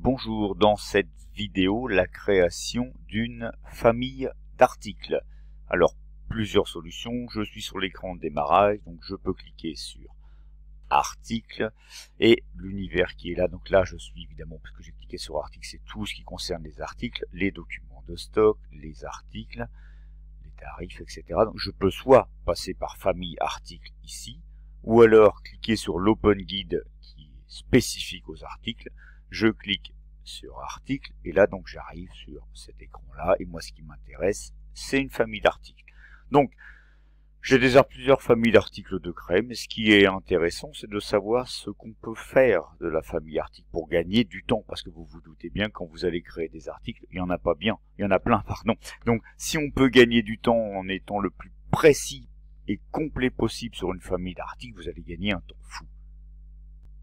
Bonjour, dans cette vidéo, la création d'une famille d'articles. Alors, plusieurs solutions. Je suis sur l'écran de démarrage, donc je peux cliquer sur article et l'univers qui est là. Donc là, je suis évidemment, parce que j'ai cliqué sur article, c'est tout ce qui concerne les articles, les documents de stock, les articles, les tarifs, etc. Donc je peux soit passer par famille articles ici, ou alors cliquer sur l'open guide qui est spécifique aux articles. Je clique sur article et là donc j'arrive sur cet écran là et moi ce qui m'intéresse c'est une famille d'articles. Donc j'ai déjà plusieurs familles d'articles de créer, mais ce qui est intéressant c'est de savoir ce qu'on peut faire de la famille articles pour gagner du temps, parce que vous vous doutez bien quand vous allez créer des articles, il y en a pas bien, il y en a plein pardon. Donc si on peut gagner du temps en étant le plus précis et complet possible sur une famille d'articles, vous allez gagner un temps fou.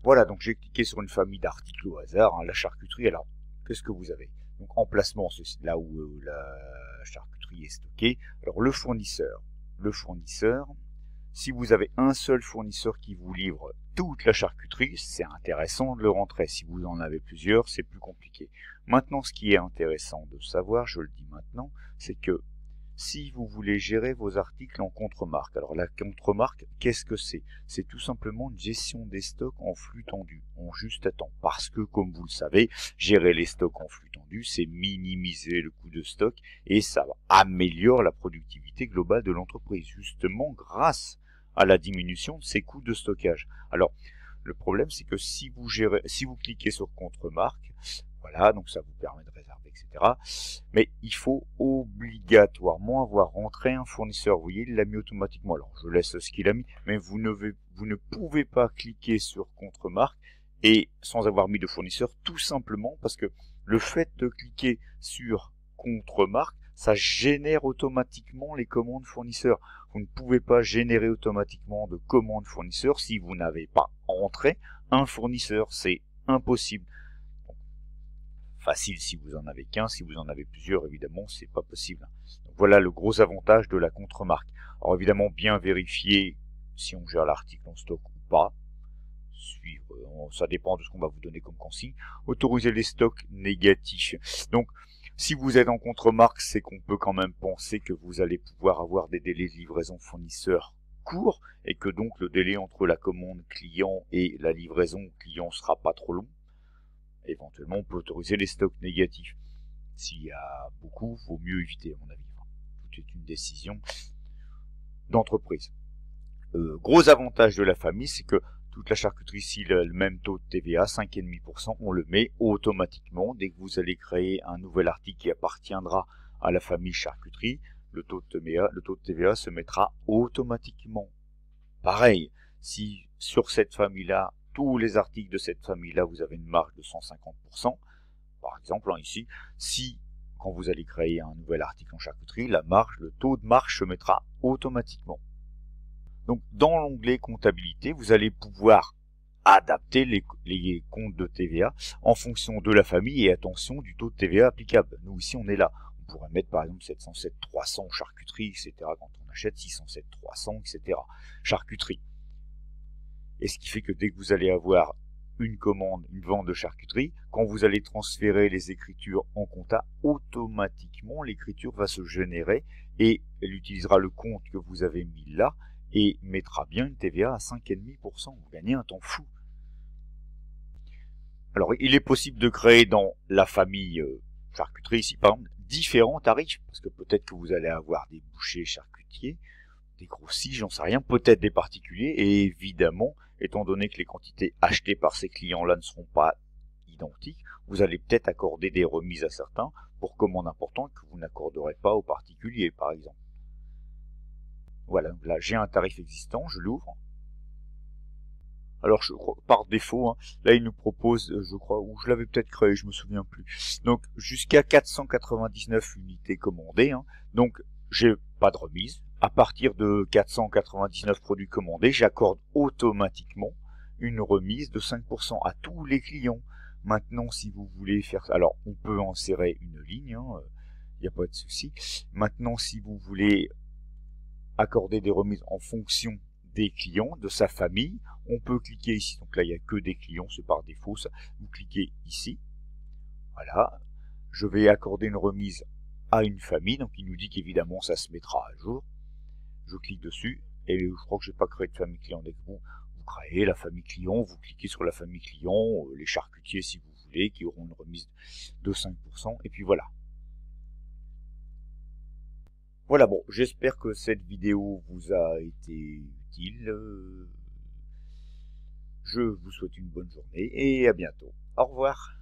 Voilà, donc j'ai cliqué sur une famille d'articles au hasard, la charcuterie. Alors, qu'est-ce que vous avez? Donc, emplacement, c'est là où la charcuterie est stockée. Alors, le fournisseur. Le fournisseur, si vous avez un seul fournisseur qui vous livre toute la charcuterie, c'est intéressant de le rentrer. Si vous en avez plusieurs, c'est plus compliqué. Maintenant, ce qui est intéressant de savoir, je le dis maintenant, c'est que si vous voulez gérer vos articles en contre-marque, alors la contre-marque, qu'est-ce que c'est? C'est tout simplement une gestion des stocks en flux tendu, en juste temps. Parce que, comme vous le savez, gérer les stocks en flux tendu, c'est minimiser le coût de stock et ça améliore la productivité globale de l'entreprise, justement grâce à la diminution de ses coûts de stockage. Alors, le problème, c'est que si vous cliquez sur contre-marque, voilà, donc ça vous permet de réserver, etc. Mais il faut obligatoirement avoir rentré un fournisseur. Vous voyez, il l'a mis automatiquement. Alors, je laisse ce qu'il a mis, mais vous ne pouvez pas cliquer sur contre-marque et sans avoir mis de fournisseur, tout simplement parce que le fait de cliquer sur contre-marque, ça génère automatiquement les commandes fournisseurs. Vous ne pouvez pas générer automatiquement de commandes fournisseurs si vous n'avez pas rentré un fournisseur. C'est impossible. Facile si vous en avez qu'un, si vous en avez plusieurs, évidemment, c'est pas possible. Donc voilà le gros avantage de la contre-marque. Alors évidemment, bien vérifier si on gère l'article en stock ou pas. Suivre, ça dépend de ce qu'on va vous donner comme consigne. Autoriser les stocks négatifs. Donc, si vous êtes en contre-marque, c'est qu'on peut quand même penser que vous allez pouvoir avoir des délais de livraison fournisseurs courts et que donc le délai entre la commande client et la livraison client sera pas trop long. Éventuellement, on peut autoriser les stocks négatifs. S'il y a beaucoup, il vaut mieux éviter, à mon avis. Tout est une décision d'entreprise. Gros avantage de la famille, c'est que toute la charcuterie, si le même taux de TVA, 5,5%, on le met automatiquement. Dès que vous allez créer un nouvel article qui appartiendra à la famille charcuterie, le taux de TVA se mettra automatiquement. Pareil, si sur cette famille-là, tous les articles de cette famille-là, vous avez une marge de 150%. Par exemple, ici, si, quand vous allez créer un nouvel article en charcuterie, le taux de marge se mettra automatiquement. Donc, dans l'onglet comptabilité, vous allez pouvoir adapter les comptes de TVA en fonction de la famille et attention du taux de TVA applicable. Nous, ici, on est là. On pourrait mettre, par exemple, 707 300 charcuterie, etc. quand on achète 607 300, etc. charcuterie. Et ce qui fait que dès que vous allez avoir une commande, une vente de charcuterie, quand vous allez transférer les écritures en compta, automatiquement l'écriture va se générer et elle utilisera le compte que vous avez mis là et mettra bien une TVA à 5,5%. Vous gagnez un temps fou. Alors il est possible de créer dans la famille charcuterie ici par exemple différents tarifs, parce que peut-être que vous allez avoir des bouchers charcutiers, des grossistes, j'en sais rien, peut-être des particuliers, et évidemment, étant donné que les quantités achetées par ces clients-là ne seront pas identiques, vous allez peut-être accorder des remises à certains pour commandes importantes que vous n'accorderez pas aux particuliers, par exemple. Voilà, là j'ai un tarif existant, je l'ouvre. Alors je crois par défaut, là il nous propose, je crois, ou je l'avais peut-être créé, je me souviens plus. Donc jusqu'à 499 unités commandées, donc j'ai pas de remise. À partir de 499 produits commandés, j'accorde automatiquement une remise de 5% à tous les clients. Maintenant, si vous voulez faire ça, alors on peut insérer une ligne, il n'y a pas de souci. Maintenant, si vous voulez accorder des remises en fonction des clients, de sa famille, on peut cliquer ici. Donc là, il n'y a que des clients, c'est par défaut ça. Vous cliquez ici. Voilà. Je vais accorder une remise à une famille, donc il nous dit qu'évidemment ça se mettra à jour. Je clique dessus, et je crois que je n'ai pas créé de famille client avec vous. Vous créez la famille client, vous cliquez sur la famille client, les charcutiers si vous voulez, qui auront une remise de 5%, et puis voilà. Voilà, bon, j'espère que cette vidéo vous a été utile. Je vous souhaite une bonne journée et à bientôt. Au revoir.